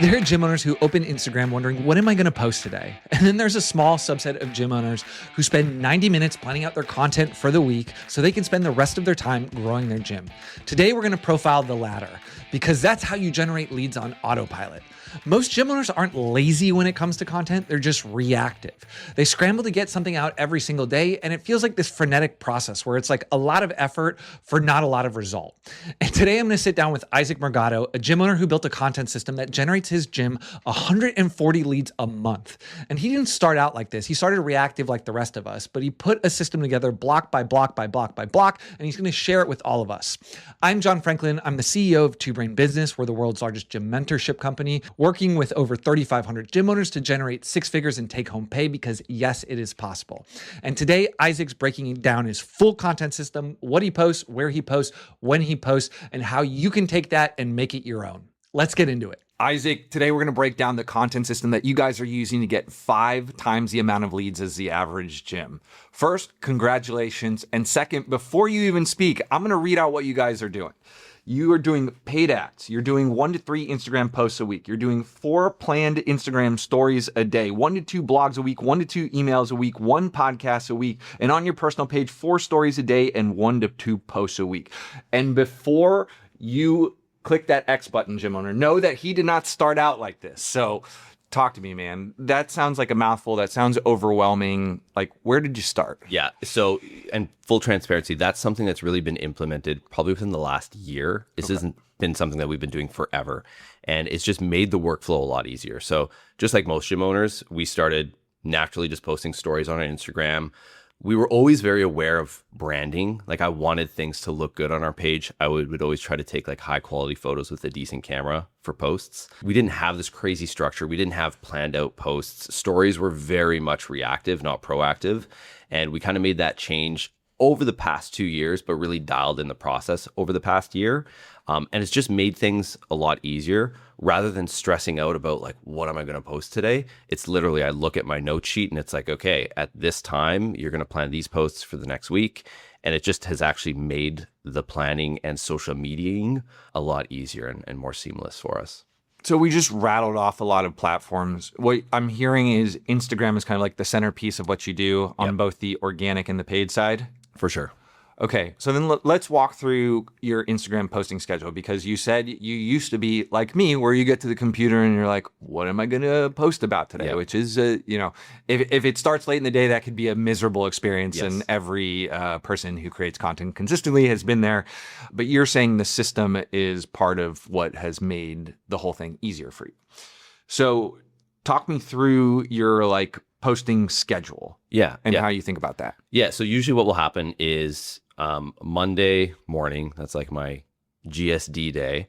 There are gym owners who open Instagram wondering, what am I going to post today? And then there's a small subset of gym owners who spend 90 minutes planning out their content for the week so they can spend the rest of their time growing their gym. Today, we're going to profile the latter because that's how you generate leads on autopilot. Most gym owners aren't lazy when it comes to content, they're just reactive. They scramble to get something out every single day, and it feels like this frenetic process where it's like a lot of effort for not a lot of result. And today I'm going to sit down with Isaac Morgado, a gym owner who built a content system that generates his gym 140 leads a month. And he didn't start out like this. He started reactive like the rest of us, but he put a system together block by block by block by block, and he's going to share it with all of us. I'm John Franklin. I'm the CEO of Two Brain Business. We're the world's largest gym mentorship company, working with over 3,500 gym owners to generate six figures in take-home pay because, yes, it is possible. And today, Isaac's breaking down his full content system, what he posts, where he posts, when he posts, and how you can take that and make it your own. Let's get into it. Isaac, today we're going to break down the content system that you guys are using to get 5 times the amount of leads as the average gym. First, congratulations. And second, before you even speak, I'm going to read out what you guys are doing. You are doing paid ads. You're doing 1 to 3 Instagram posts a week. You're doing 4 planned Instagram stories a day, 1 to 2 blogs a week, 1 to 2 emails a week, 1 podcast a week, and on your personal page, 4 stories a day and 1 to 2 posts a week. And before you click that X button, gym owner, know that he did not start out like this. So talk to me, man. That sounds like a mouthful. That sounds overwhelming. Like, where did you start? Yeah. So, and full transparency, that's something that's really been implemented probably within the last year. This hasn't been something that we've been doing forever. And it's just made the workflow a lot easier. So just like most gym owners, we started naturally just posting stories on our Instagram. We were always very aware of branding. Like, I wanted things to look good on our page. I would always try to take like high quality photos with a decent camera for posts. We didn't have this crazy structure. We didn't have planned out posts. Stories were very much reactive, not proactive. And we kind of made that change over the past 2 years, but really dialed in the process over the past year. And it's just made things a lot easier rather than stressing out about like, what am I going to post today? It's literally, I look at my note sheet and it's like, okay, at this time, you're going to plan these posts for the next week. And it just has actually made the planning and social mediaing a lot easier and more seamless for us. So we just rattled off a lot of platforms. What I'm hearing is Instagram is kind of like the centerpiece of what you do on both the organic and the paid side. For sure. Okay, so then let's walk through your Instagram posting schedule, because you said you used to be like me, where you get to the computer and you're like, what am I going to post about today? Which is, if it starts late in the day, that could be a miserable experience. And every person who creates content consistently has been there. But you're saying the system is part of what has made the whole thing easier for you. So talk me through your posting schedule. And how you think about that. Yeah. So usually what will happen is Monday morning, that's like my GSD day.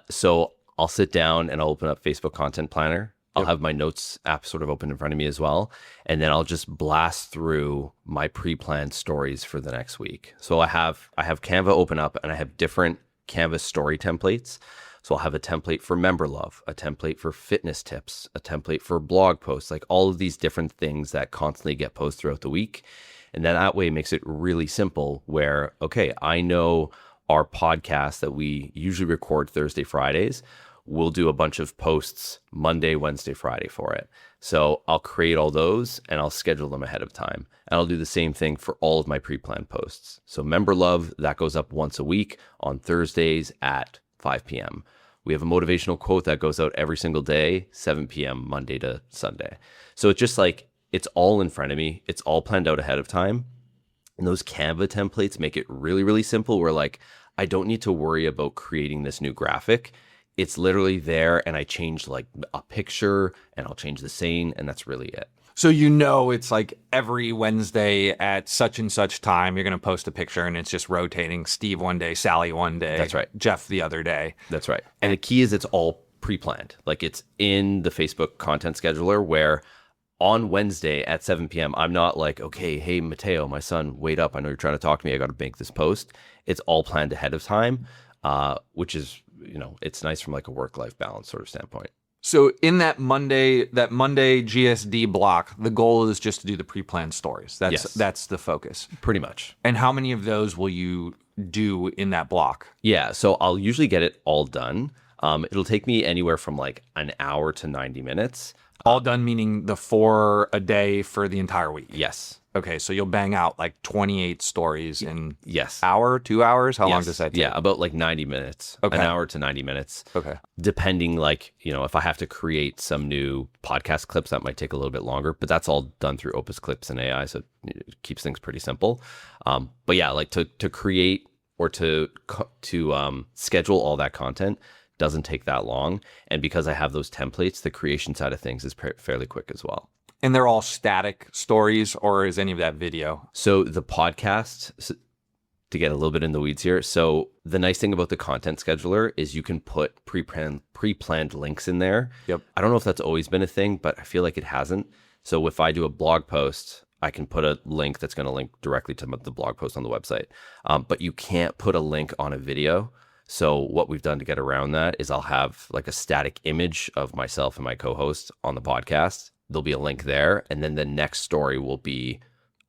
So I'll sit down and I'll open up Facebook Content Planner. I'll have my notes app sort of open in front of me as well. And then I'll just blast through my pre-planned stories for the next week. So I have Canva open up and I have different Canva story templates. So I'll have a template for member love, a template for fitness tips, a template for blog posts, like all of these different things that constantly get posted throughout the week. And then that way it makes it really simple where, okay, I know our podcast that we usually record Thursday, Fridays, we'll do a bunch of posts Monday, Wednesday, Friday for it. So I'll create all those and I'll schedule them ahead of time. And I'll do the same thing for all of my pre-planned posts. So member love, that goes up once a week on Thursdays at 5 p.m. We have a motivational quote that goes out every single day, 7 p.m., Monday to Sunday. So it's just like, it's all in front of me. It's all planned out ahead of time. And those Canva templates make it really, really simple where like, I don't need to worry about creating this new graphic. It's literally there and I change like a picture and I'll change the saying and that's really it. So it's like every Wednesday at such and such time, you're going to post a picture and it's just rotating. Steve one day, Sally one day. That's right. Jeff the other day. That's right. And the key is it's all pre-planned. Like it's in the Facebook content scheduler where on Wednesday at 7 p.m., I'm not like, okay, hey, Mateo, my son, wait up. I know you're trying to talk to me. I got to make this post. It's all planned ahead of time, which is, it's nice from like a work-life balance sort of standpoint. So in that Monday GSD block, the goal is just to do the pre-planned stories. That's the focus. Pretty much. And how many of those will you do in that block? Yeah, so I'll usually get it all done. It'll take me anywhere from like an hour to 90 minutes. All done meaning the 4 a day for the entire week. Yes. Okay, so you'll bang out like 28 stories in Yes. hour, 2 hours? How long Yes. does that take? Yeah, about like 90 minutes. Okay. An hour to 90 minutes. Okay. Depending, like, if I have to create some new podcast clips, that might take a little bit longer, but that's all done through Opus Clips and AI, so it keeps things pretty simple. But yeah, like to create or to schedule all that content doesn't take that long. And because I have those templates, the creation side of things is fairly quick as well. And they're all static stories, or is any of that video? So the podcast, to get a little bit in the weeds here. So the nice thing about the content scheduler is you can put pre-planned links in there. Yep. I don't know if that's always been a thing, but I feel like it hasn't. So if I do a blog post, I can put a link that's going to link directly to the blog post on the website. But you can't put a link on a video. So what we've done to get around that is I'll have like a static image of myself and my co-host on the podcast. There'll be a link there. And then the next story will be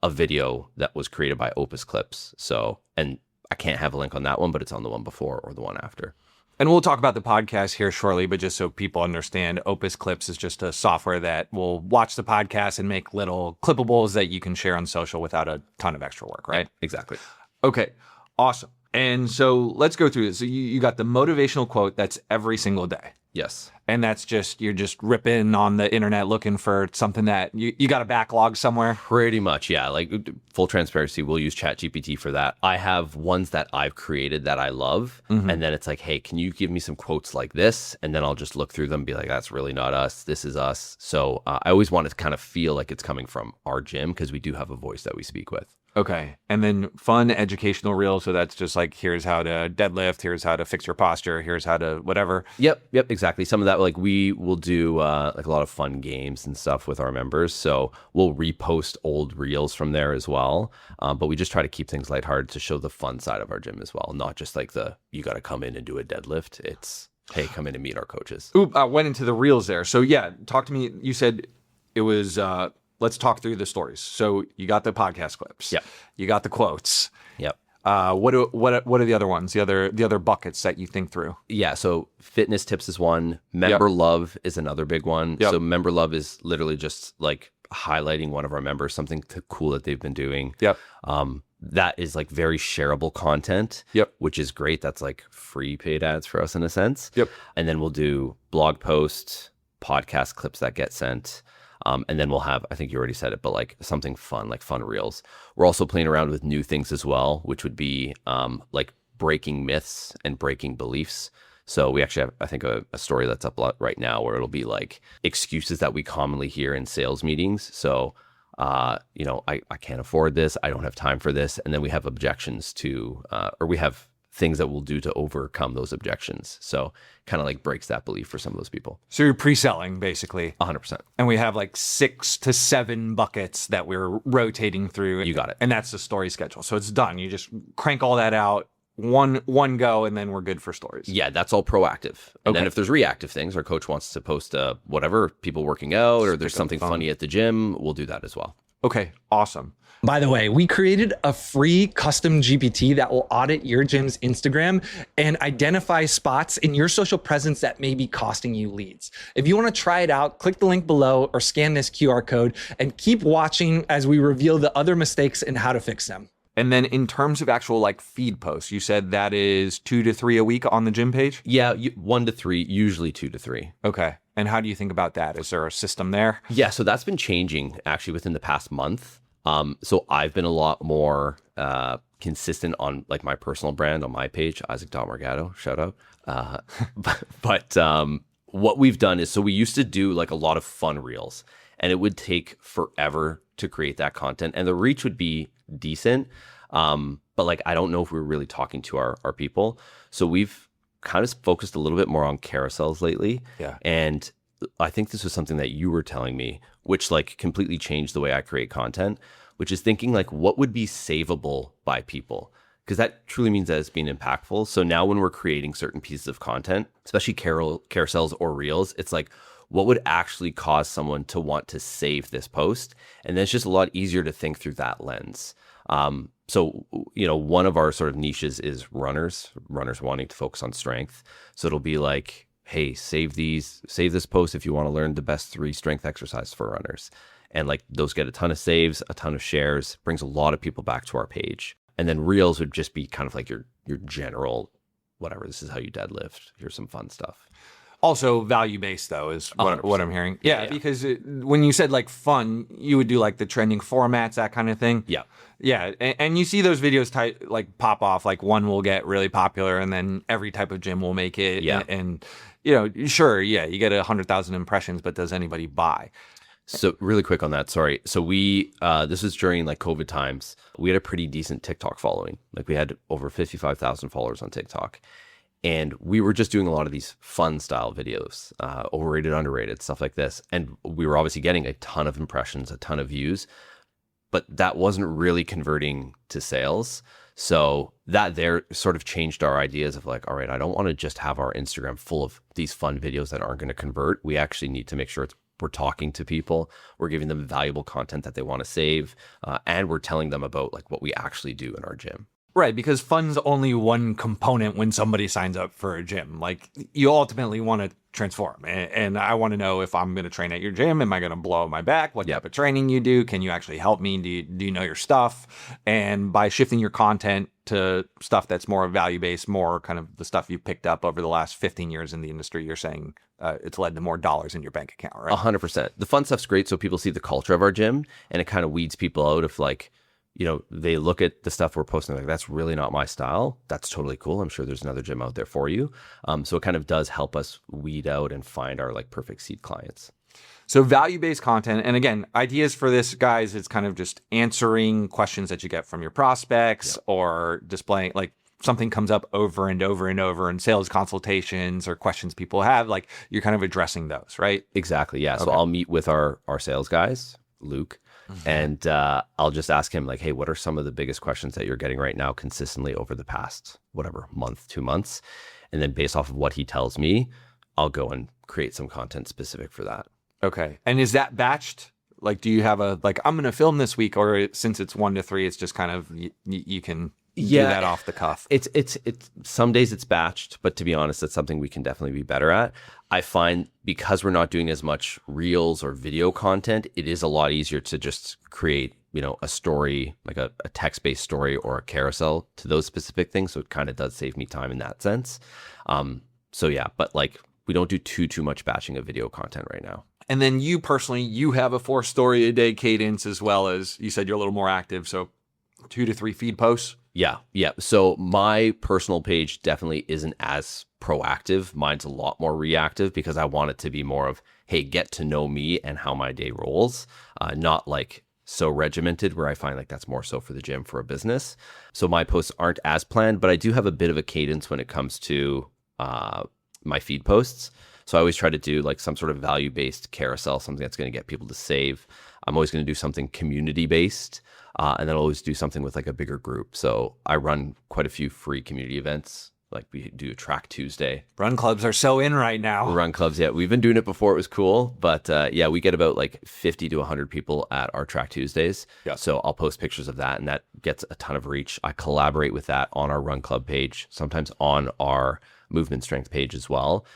a video that was created by Opus Clips. So, and I can't have a link on that one, but it's on the one before or the one after. And we'll talk about the podcast here shortly, but just so people understand, Opus Clips is just a software that will watch the podcast and make little clippables that you can share on social without a ton of extra work, right? Exactly. Okay, awesome. And so let's go through this. So you got the motivational quote that's every single day. Yes. And that's just, you're just ripping on the internet looking for something that you got a backlog somewhere. Pretty much, yeah. Like full transparency, we'll use ChatGPT for that. I have ones that I've created that I love. And then it's like, hey, can you give me some quotes like this? And then I'll just look through them and be like, that's really not us. This is us. So I always want to kind of feel like it's coming from our gym because we do have a voice that we speak with. Okay. And then fun educational reels. So that's just like, here's how to deadlift, here's how to fix your posture, here's how to whatever. Yep, exactly. Some of that, like we will do like a lot of fun games and stuff with our members. So we'll repost old reels from there as well. But we just try to keep things lighthearted to show the fun side of our gym as well. Not just like you got to come in and do a deadlift. It's, hey, come in and meet our coaches. Oop, I went into the reels there. So yeah, talk to me. You said it was, let's talk through the stories. So you got the podcast clips. Yep. You got the quotes. Yep. What are the other ones? The other buckets that you think through? Yeah. So fitness tips is one. Member love is another big one. Yep. So member love is literally just like highlighting one of our members, something cool that they've been doing. Yep. That is like very shareable content. Yep. Which is great. That's like free paid ads for us in a sense. Yep. And then we'll do blog posts, podcast clips that get sent. And then we'll have, I think you already said it, but like something fun, like fun reels. We're also playing around with new things as well, which would be like breaking myths and breaking beliefs. So we actually have, I think, a story that's up right now where it'll be like excuses that we commonly hear in sales meetings. So, I can't afford this. I don't have time for this. And then we have objections to, or we have things that we'll do to overcome those objections. So kind of like breaks that belief for some of those people. So you're pre-selling basically. 100%. And we have like 6 to 7 buckets that we're rotating through. You got it. And that's the story schedule. So it's done. You just crank all that out one go, and then we're good for stories. Yeah, that's all proactive. And then if there's reactive things, our coach wants to post whatever, people working out, or there's something funny at the gym, we'll do that as well. Okay, awesome. By the way, we created a free custom GPT that will audit your gym's Instagram and identify spots in your social presence that may be costing you leads. If you want to try it out, click the link below or scan this QR code and keep watching as we reveal the other mistakes and how to fix them. And then in terms of actual like feed posts, you said that is 2 to 3 a week on the gym page? Yeah, 1 to 3, usually 2 to 3. Okay. And how do you think about that? Is there a system there? Yeah, so that's been changing actually within the past month. So I've been a lot more consistent on like my personal brand on my page, Isaac.Morgado, shout out. But what we've done is, so we used to do like a lot of fun reels, and it would take forever to create that content, and the reach would be decent. But like, I don't know if we're really talking to our people. So we've kind of focused a little bit more on carousels lately. Yeah. And I think this was something that you were telling me, which like completely changed the way I create content, which is thinking like, what would be savable by people? Because that truly means that it's being impactful. So now when we're creating certain pieces of content, especially carousels or reels, it's like, what would actually cause someone to want to save this post? And then it's just a lot easier to think through that lens. So, one of our sort of niches is runners wanting to focus on strength. So it'll be like, hey, save this post if you want to learn the best 3 strength exercises for runners. And like those get a ton of saves, a ton of shares, brings a lot of people back to our page. And then reels would just be kind of like your general, whatever, this is how you deadlift. Here's some fun stuff. Also value-based though is what I'm hearing. Yeah. Because when you said like fun, you would do like the trending formats, that kind of thing. Yeah. Yeah. And you see those videos like pop off, like one will get really popular and then every type of gym will make it. Yeah. And sure. Yeah. You get 100,000 impressions, but does anybody buy? So really quick on that, sorry. So we, this was during like COVID times. We had a pretty decent TikTok following. Like we had over 55,000 followers on TikTok. And we were just doing a lot of these fun style videos, overrated, underrated, stuff like this. And we were obviously getting a ton of impressions, a ton of views, but that wasn't really converting to sales. So that there sort of changed our ideas of like, all right, I don't want to just have our Instagram full of these fun videos that aren't going to convert. We actually need to make sure we're talking to people, we're giving them valuable content that they want to save, and we're telling them about like what we actually do in our gym. Right, because fun's only one component when somebody signs up for a gym. Like you ultimately want to transform, and I want to know if I'm going to train at your gym, am I going to blow my back? What type of training you do? Can you actually help me? Do you know your stuff? And by shifting your content to stuff that's more value-based, more kind of the stuff you've picked up over the last 15 years in the industry, you're saying it's led to more dollars in your bank account, right? 100%. The fun stuff's great, so people see the culture of our gym, and it kind of weeds people out of like, they look at the stuff we're posting, like, that's really not my style. That's totally cool. I'm sure there's another gym out there for you. So it kind of does help us weed out and find our like perfect seed clients. So value-based content. And again, ideas for this, guys, it's kind of just answering questions that you get from your prospects or displaying like something comes up over and over and over in sales consultations or questions people have, like you're kind of addressing those, right? Exactly. Yeah. Okay. So I'll meet with our sales guys, Luke, and I'll just ask him like, hey, what are some of the biggest questions that you're getting right now consistently over the past, whatever, month, 2 months? And then based off of what he tells me, I'll go and create some content specific for that. Okay. And is that batched? Like, do you have I'm going to film this week, or since it's 1 to 3, it's just kind of, you can do that off the cuff? It's some days it's batched, but to be honest, that's something we can definitely be better at. I find because we're not doing as much reels or video content, it is a lot easier to just create, a story, like a text-based story or a carousel to those specific things. So it kind of does save me time in that sense. So yeah, but like we don't do too much batching of video content right now. And then you personally, you have a 4 story a day cadence, as well as you said you're a little more active. So 2 to 3 feed posts. Yeah. So my personal page definitely isn't as proactive. Mine's a lot more reactive because I want it to be more of, hey, get to know me and how my day rolls, not like so regimented where I find like that's more so for the gym, for a business. So my posts aren't as planned, but I do have a bit of a cadence when it comes to my feed posts. So I always try to do like some sort of value-based carousel, something that's going to get people to save. I'm always going to do something community-based, and then I'll always do something with like a bigger group. So I run quite a few free community events. Like we do a Track Tuesday. Run clubs are so in right now. Run clubs, yeah. We've been doing it before. It was cool. But yeah, we get about like 50 to 100 people at our Track Tuesdays. Yeah. So I'll post pictures of that, and that gets a ton of reach. I collaborate with that on our Run Club page, sometimes on our Movement Strength page as well,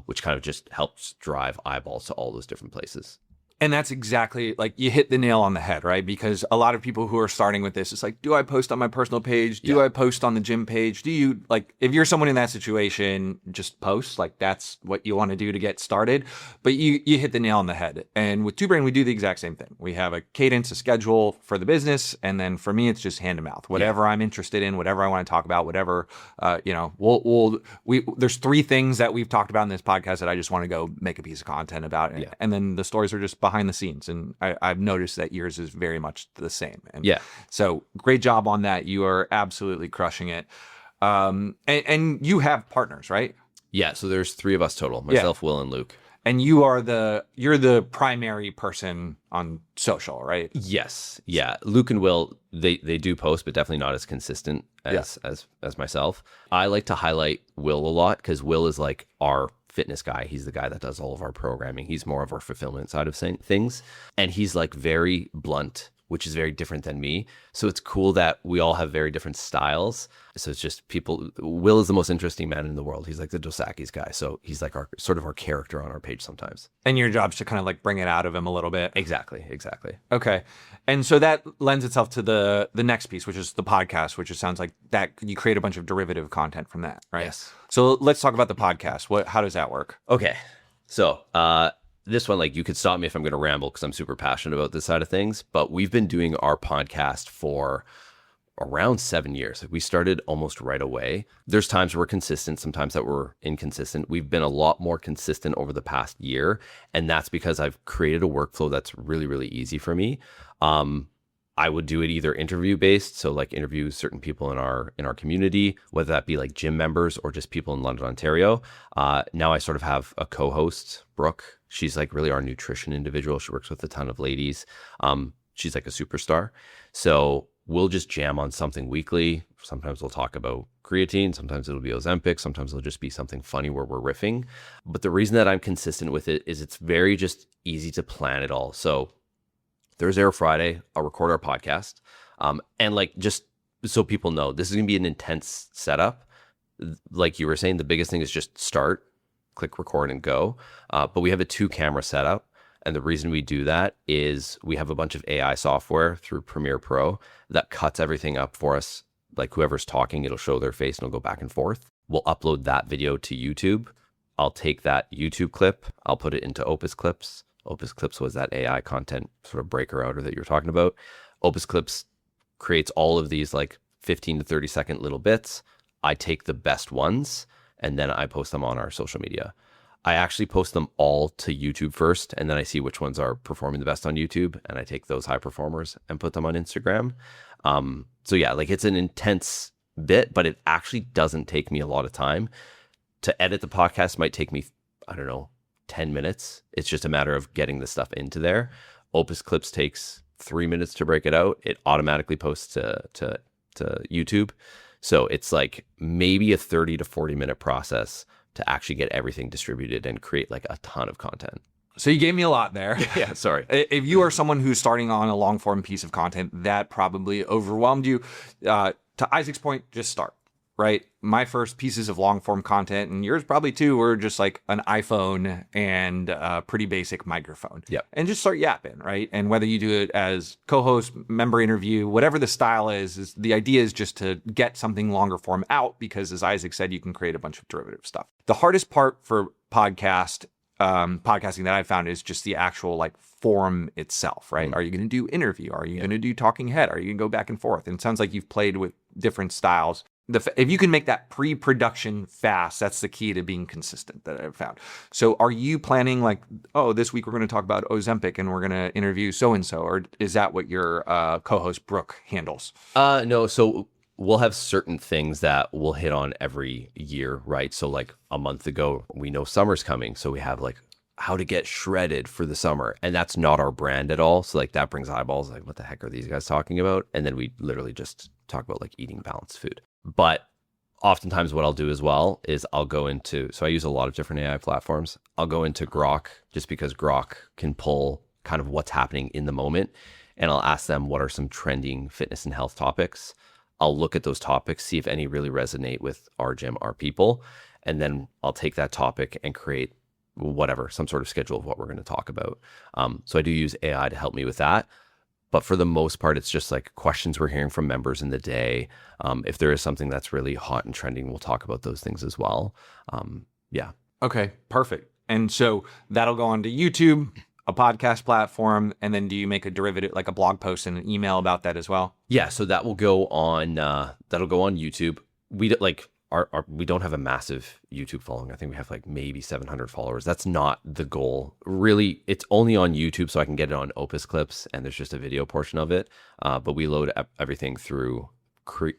which kind of just helps drive eyeballs to all those different places. And that's exactly, like, you hit the nail on the head, right? Because a lot of people who are starting with this, it's like, do I post on my personal page? Do I post on the gym page? Do you, like, if you're someone in that situation, just post. Like, that's what you want to do to get started. But you hit the nail on the head. And with Two Brain, we do the exact same thing. We have a cadence, a schedule for the business. And then for me, it's just hand to mouth. Whatever I'm interested in, whatever I want to talk about, whatever, there's 3 things that we've talked about in this podcast that I just want to go make a piece of content about. And then the stories are just behind the scenes, and I've noticed that yours is very much the same. And so great job on that. You are absolutely crushing it. And you have partners, right? Yeah. So there's 3 of us total: myself, Will, and Luke. And you're the primary person on social, right? Yes. Yeah. Luke and Will, they do post, but definitely not as consistent as myself. I like to highlight Will a lot because Will is like our fitness guy. He's the guy that does all of our programming. He's more of our fulfillment side of things. And he's like very blunt which is very different than me. So it's cool that we all have very different styles. So it's just Will is the most interesting man in the world. He's like the Dos Equis guy. So he's like our sort of our character on our page sometimes. And your job's to kind of like bring it out of him a little bit. Exactly. Okay. And so that lends itself to the next piece, which is the podcast, which it sounds like that you create a bunch of derivative content from that, right? Yes. So let's talk about the podcast. How does that work? Okay. So this one, like, you could stop me if I'm going to ramble because I'm super passionate about this side of things. But we've been doing our podcast for around 7 years. Like, we started almost right away. There's times we're consistent, sometimes that we're inconsistent. We've been a lot more consistent over the past year. And that's because I've created a workflow that's really, really easy for me. I would do it either interview based, so like interview certain people in our community, whether that be like gym members or just people in London, Ontario. Now I sort of have a co-host, Brooke. She's like really our nutrition individual. She works with a ton of ladies. She's like a superstar. So we'll just jam on something weekly. Sometimes we'll talk about creatine. Sometimes it'll be Ozempic. Sometimes it'll just be something funny where we're riffing. But the reason that I'm consistent with it is it's very just easy to plan it all. So Thursday or Friday, I'll record our podcast. And like, just so people know, this is going to be an intense setup. Like you were saying, the biggest thing is just start, click record and go. But we have a 2-camera setup. And the reason we do that is we have a bunch of AI software through Premiere Pro that cuts everything up for us. Like whoever's talking, it'll show their face and it'll go back and forth. We'll upload that video to YouTube. I'll take that YouTube clip. I'll put it into Opus Clips. Opus Clips was that AI content sort of breaker outer that you're talking about. Opus Clips creates all of these like 15 to 30 second little bits. I take the best ones and then I post them on our social media. I actually post them all to YouTube first, and then I see which ones are performing the best on YouTube, and I take those high performers and put them on Instagram. So yeah, like it's an intense bit, but it actually doesn't take me a lot of time. To edit the podcast might take me, I don't know, 10 minutes. It's just a matter of getting the stuff into there. Opus Clips takes 3 minutes to break it out. It automatically posts to YouTube. So it's like maybe a 30 to 40 minute process to actually get everything distributed and create like a ton of content. So you gave me a lot there. Yeah, sorry. If you are someone who's starting on a long form piece of content, that probably overwhelmed you. To Isaac's point, just start, right? My first pieces of long form content, and yours probably too, were just like an iPhone and a pretty basic microphone. Yep. And just start yapping, right? And whether you do it as co-host, member interview, whatever the style is the idea is just to get something longer form out, because as Isaac said, you can create a bunch of derivative stuff. The hardest part for podcasting that I found is just the actual like form itself, right? Are you going to do interview? Are you going to do talking head? Are you going to go back and forth? And it sounds like you've played with different styles. If you can make that pre-production fast, that's the key to being consistent that I've found. So are you planning like, oh, this week we're going to talk about Ozempic and we're going to interview so-and-so, or is that what your co-host Brooke handles? No, so we'll have certain things that we'll hit on every year, right? So like a month ago, we know summer's coming. So we have like how to get shredded for the summer. And that's not our brand at all. So like that brings eyeballs. Like, what the heck are these guys talking about? And then we literally just talk about like eating balanced food. But oftentimes what I'll do as well is I'll go into, so I use a lot of different AI platforms. I'll go into Grok just because Grok can pull kind of what's happening in the moment. And I'll ask them what are some trending fitness and health topics. I'll look at those topics, see if any really resonate with our gym, our people. And then I'll take that topic and create whatever, some sort of schedule of what we're going to talk about. So I do use AI to help me with that. But for the most part, it's just like questions we're hearing from members in the day. If there is something that's really hot and trending, we'll talk about those things as well. Yeah. Okay, perfect. And so that'll go onto YouTube, a podcast platform, and then do you make a derivative, like a blog post and an email about that as well? Yeah, so that will go on. That'll go on YouTube. We don't have a massive YouTube following. I think we have like maybe 700 followers. That's not the goal. Really, it's only on YouTube so I can get it on Opus Clips, and there's just a video portion of it. But we load everything through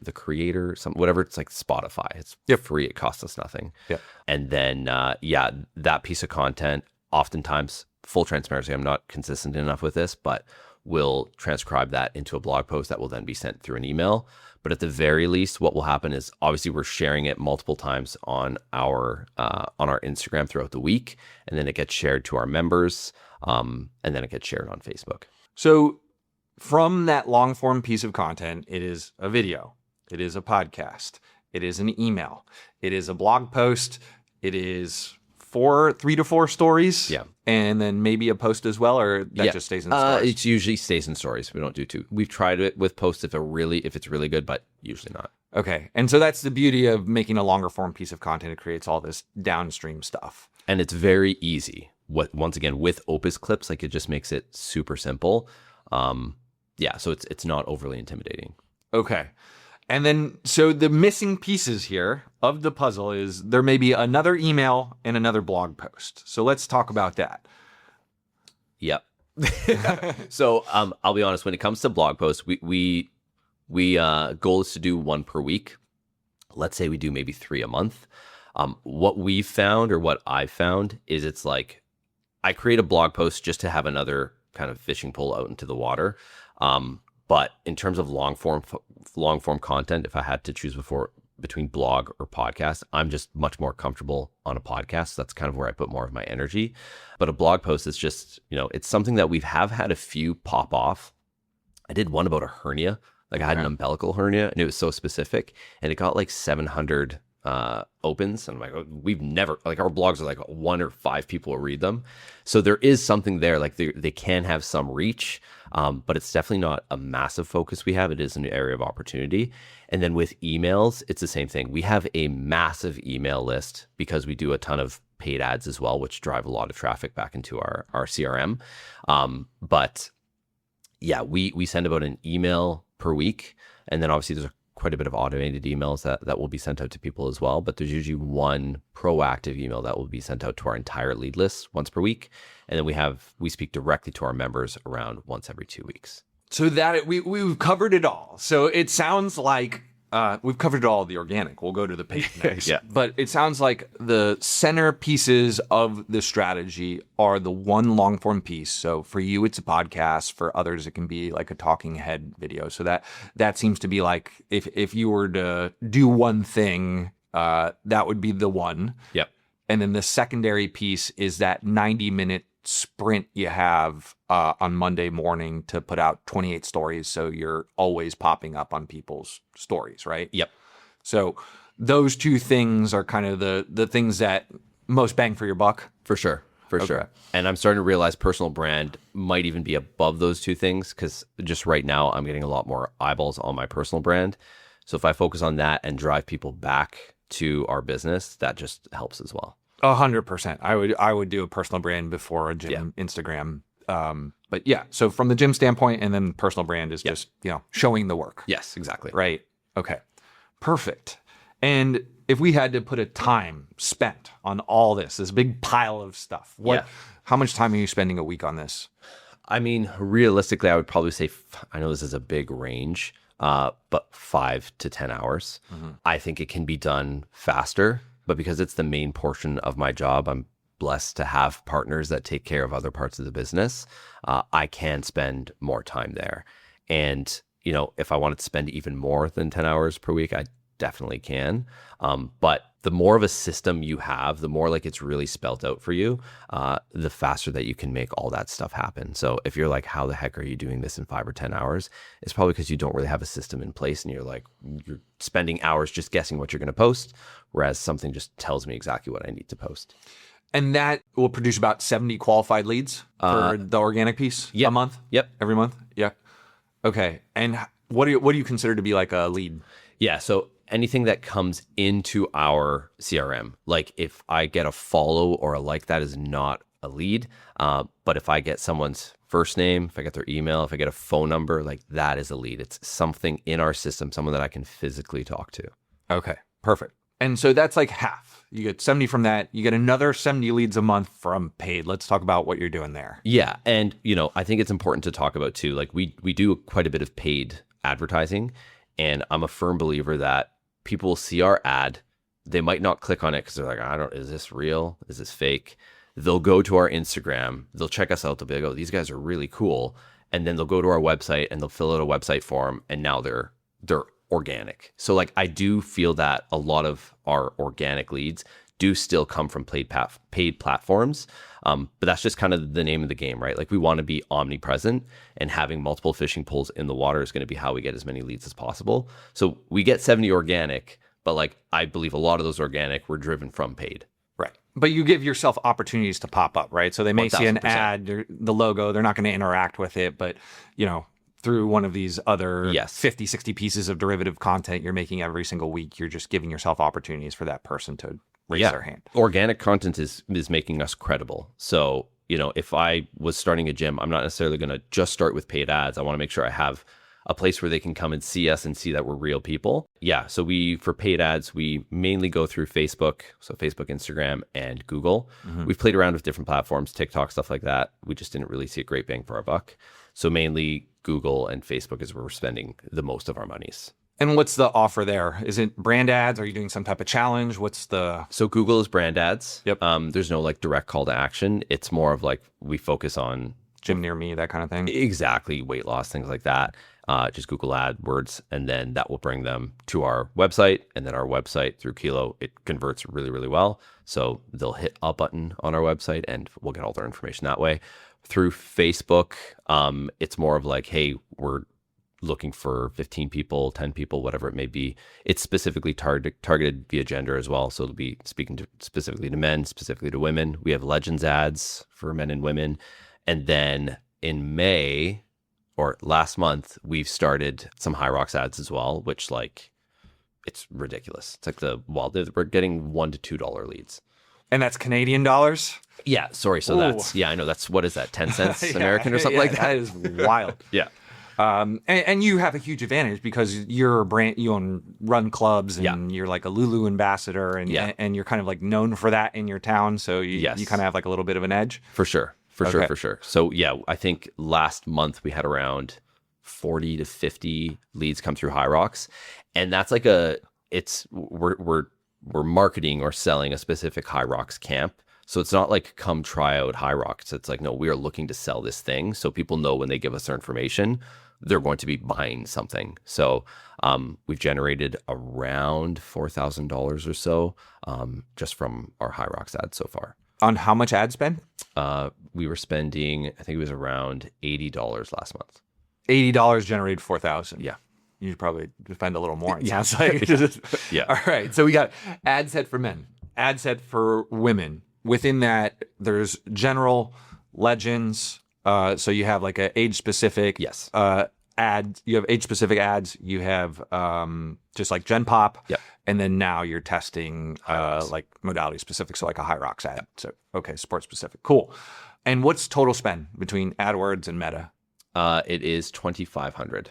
the creator, whatever. It's like Spotify. It's free. It costs us nothing. Yeah. And then, that piece of content, oftentimes, full transparency, I'm not consistent enough with this, but we'll transcribe that into a blog post that will then be sent through an email. But at the very least, what will happen is obviously we're sharing it multiple times on our Instagram throughout the week, and then it gets shared to our members, and then it gets shared on Facebook. So from that long form piece of content, it is a video, it is a podcast, it is an email, it is a blog post, it is 3 to 4 stories. Yeah. And then maybe a post as well, or that just stays in stories? It usually stays in stories. We don't do two. We've tried it with posts if it's really good, but usually not. Okay. And so that's the beauty of making a longer form piece of content. It creates all this downstream stuff. And it's very easy. Once again, with Opus clips, like it just makes it super simple. So it's not overly intimidating. Okay. And then, so the missing pieces here of the puzzle is there may be another email and another blog post. So let's talk about that. Yep. So I'll be honest, when it comes to blog posts, we goal is to do 1 per week. Let's say we do maybe 3 a month. What we've found, or what I've found, is it's like I create a blog post just to have another kind of fishing pole out into the water. But in terms of long form content, if I had to choose between blog or podcast, I'm just much more comfortable on a podcast. That's kind of where I put more of my energy. But a blog post is just, it's something that we've had a few pop off. I did one about a hernia. Like I had an umbilical hernia, and it was so specific, and it got like 700 opens. And I'm like, we've never, like, our blogs are like 1 or 5 people will read them. So there is something there, like they can have some reach, but it's definitely not a massive focus we have. It is an area of opportunity. And then with emails, it's the same thing. We have a massive email list because we do a ton of paid ads as well, which drive a lot of traffic back into our CRM. But yeah, we send about an email per week. And then obviously there's quite a bit of automated emails that will be sent out to people as well. But there's usually 1 proactive email that will be sent out to our entire lead list once per week. And then we speak directly to our members around once every 2 weeks. So that we've covered it all. So it sounds like we've covered all the organic. We'll go to the paid next. Yeah. But it sounds like the center pieces of the strategy are the 1 long form piece. So for you, it's a podcast. For others, it can be like a talking head video. So that seems to be like if you were to do one thing, that would be the one. Yep. And then the secondary piece is that 90-minute sprint you have on Monday morning to put out 28 stories. So you're always popping up on people's stories, right? Yep. So those 2 things are kind of the things that most bang for your buck. For sure. Sure. And I'm starting to realize personal brand might even be above those 2 things, because just right now I'm getting a lot more eyeballs on my personal brand. So if I focus on that and drive people back to our business, that just helps as well. 100%. I would do a personal brand before a gym Instagram. But yeah, so from the gym standpoint, and then personal brand is just, showing the work. Yes, exactly. Right. Okay. Perfect. And if we had to put a time spent on all this big pile of stuff, how much time are you spending a week on this? I mean, realistically, I would probably say, I know this is a big range, but 5 to 10 hours. Mm-hmm. I think it can be done faster, but because it's the main portion of my job, I'm blessed to have partners that take care of other parts of the business. I can spend more time there. And, if I wanted to spend even more than 10 hours per week, I definitely can. But the more of a system you have, the more like it's really spelled out for you, the faster that you can make all that stuff happen. So if you're like, how the heck are you doing this in 5 or 10 hours? It's probably because you don't really have a system in place, and you're spending hours just guessing what you're going to post, whereas something just tells me exactly what I need to post. And that will produce about 70 qualified leads for the organic piece a month? Yep. Every month? Yeah. Okay. And what do you consider to be like a lead? Yeah. So anything that comes into our CRM, like if I get a follow or a like, that is not a lead. But if I get someone's first name, if I get their email, if I get a phone number, like that is a lead. It's something in our system, someone that I can physically talk to. Okay. Perfect. And so that's like half. You get 70 from that. You get another 70 leads a month from paid. Let's talk about what you're doing there. Yeah. And, I think it's important to talk about too. Like we do quite a bit of paid advertising, and I'm a firm believer that people will see our ad. They might not click on it because they're like, is this real? Is this fake? They'll go to our Instagram. They'll check us out. They'll be like, oh, these guys are really cool. And then they'll go to our website and they'll fill out a website form. And now they're organic. So like, I do feel that a lot of our organic leads do still come from paid platforms. But that's just kind of the name of the game, right? Like we want to be omnipresent, and having multiple fishing poles in the water is going to be how we get as many leads as possible. So we get 70 organic, but like I believe a lot of those organic were driven from paid. Right. But you give yourself opportunities to pop up, right? So they may see an 1000%. ad, the logo, they're not going to interact with it, but through one of these other 50, 60 pieces of derivative content you're making every single week, you're just giving yourself opportunities for that person to raise their hand. Organic content is making us credible. So, if I was starting a gym, I'm not necessarily going to just start with paid ads. I want to make sure I have a place where they can come and see us and see that we're real people. Yeah. So for paid ads, we mainly go through Facebook. So Facebook, Instagram, and Google. We've played around with different platforms, TikTok, stuff like that. We just didn't really see a great bang for our buck. So mainly Google and Facebook is where we're spending the most of our monies. And what's the offer there? Is it brand ads? Are you doing some type of challenge? So Google is brand ads. Yep. There's no like direct call to action. It's more of like we focus on gym near me, that kind of thing? Exactly. Weight loss, things like that. Just Google AdWords, and then that will bring them to our website. And then our website through Kilo, it converts really, really well. So they'll hit a button on our website and we'll get all their information that way. Through Facebook, it's more of like, hey, we're looking for 15 people, 10 people, whatever it may be. It's specifically targeted via gender as well. So it'll be speaking specifically to men, specifically to women. We have Legends ads for men and women. And then in May, or last month, we've started some Hyrox ads as well, which like, it's ridiculous. It's like we're getting $1 to $2 leads. And that's Canadian dollars? Yeah, sorry. So I know what is that, 10 cents American or something like that? That is wild. Yeah. And you have a huge advantage because you're a brand, you run clubs and you're like a Lulu ambassador and you're kind of like known for that in your town. So you kind of have like a little bit of an edge. For sure. For sure. So yeah, I think last month we had around 40 to 50 leads come through Hyrox. And that's like we're marketing or selling a specific Hyrox camp. So it's not like come try out Hyrox. It's like, no, we are looking to sell this thing. So people know when they give us their information, they're going to be buying something. So we've generated around $4,000 or so just from our Hyrox ads so far. On how much ad spend? We were spending, I think it was around $80 last month. $80 generated $4,000. Yeah. You should probably spend a little more. It Yeah. sounds like. Yeah. All right. So we got ad set for men, ad set for women. Within that, there's general, Legends. So you have like a age specific. Yes. Ad. You have age specific ads. You have just like Gen Pop. Yep. And then now you're testing like modality specific. So like a Hyrox ad. Yep. So okay, sport specific. Cool. And what's total spend between AdWords and Meta? It is $2,500.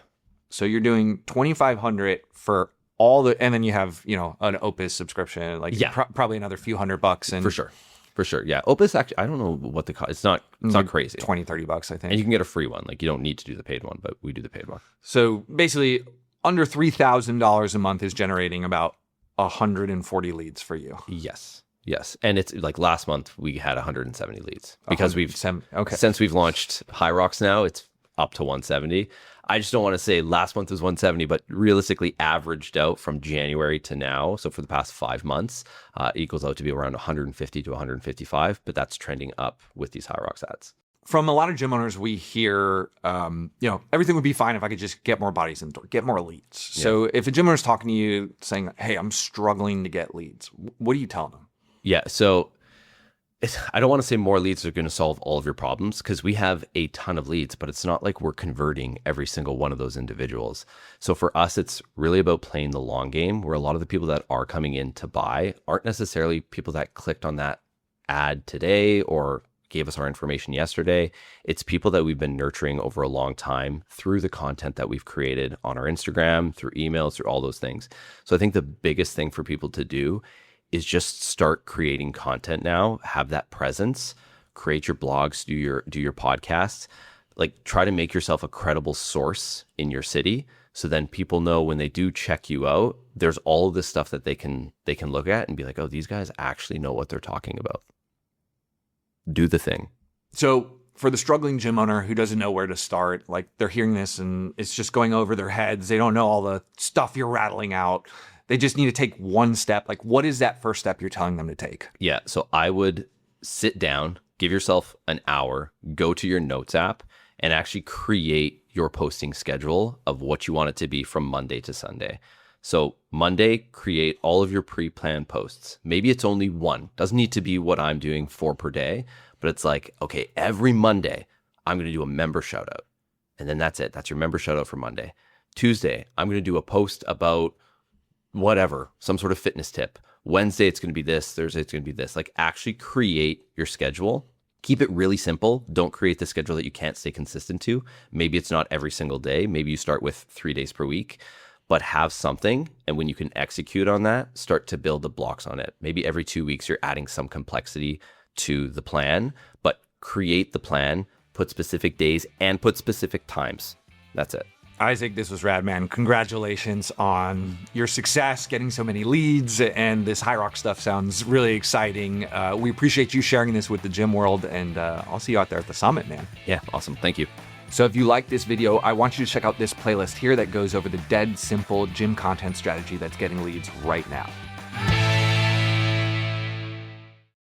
So you're doing $2,500 for all the, and then you have an Opus subscription, like probably another few $100. And For sure. Yeah. Opus actually, I don't know what the cost. It's not crazy. $20-$30, I think. And you can get a free one. Like you don't need to do the paid one, but we do the paid one. So basically, under $3,000 a month is generating about 140 leads for you. Yes. And it's like last month we had 170 leads because since we've launched Hyrox now, it's up to 170. I just don't want to say last month was 170, but realistically averaged out from January to now. So for the past 5 months, equals out to be around 150 to 155, but that's trending up with these Hyrox ads. From a lot of gym owners, we hear, everything would be fine if I could just get more bodies in the door, get more leads. Yeah. So if a gym owner is talking to you saying, hey, I'm struggling to get leads, what are you telling them? Yeah. So I don't want to say more leads are going to solve all of your problems because we have a ton of leads, but it's not like we're converting every single one of those individuals. So for us, it's really about playing the long game where a lot of the people that are coming in to buy aren't necessarily people that clicked on that ad today or gave us our information yesterday. It's people that we've been nurturing over a long time through the content that we've created on our Instagram, through emails, through all those things. So I think the biggest thing for people to do is just start creating content now, have that presence, create your blogs, do your podcasts, like try to make yourself a credible source in your city. So then people know when they do check you out, there's all of this stuff that they can look at and be like, oh, these guys actually know what they're talking about. Do the thing. So for the struggling gym owner who doesn't know where to start, like they're hearing this and it's just going over their heads. They don't know all the stuff you're rattling out. they just need to take one step. Like, what is that first step you're telling them to take? Yeah. So I would sit down, give yourself an hour, go to your notes app, and actually create your posting schedule of what you want it to be from Monday to Sunday. So Monday, create all of your pre-planned posts. Maybe it's only one. Doesn't need to be what I'm doing 4 per day, but it's like, okay, every Monday, I'm going to do a member shout out. And then that's it. That's your member shout out for Monday. Tuesday, I'm going to do a post about whatever, some sort of fitness tip. Wednesday, it's going to be this. Thursday, it's going to be this. Like, actually create your schedule. Keep it really simple. Don't create the schedule that you can't stay consistent to. Maybe it's not every single day. Maybe you start with 3 days per week, but have something. And when you can execute on that, start to build the blocks on it. Maybe every 2 weeks, you're adding some complexity to the plan, but create the plan, put specific days and put specific times. That's it. Isaac, this was rad, man. Congratulations on your success, getting so many leads, and this Hyrox stuff sounds really exciting. We appreciate you sharing this with the gym world, and I'll see you out there at the summit, man. Yeah, awesome. Thank you. So if you like this video, I want you to check out this playlist here that goes over the dead simple gym content strategy that's getting leads right now.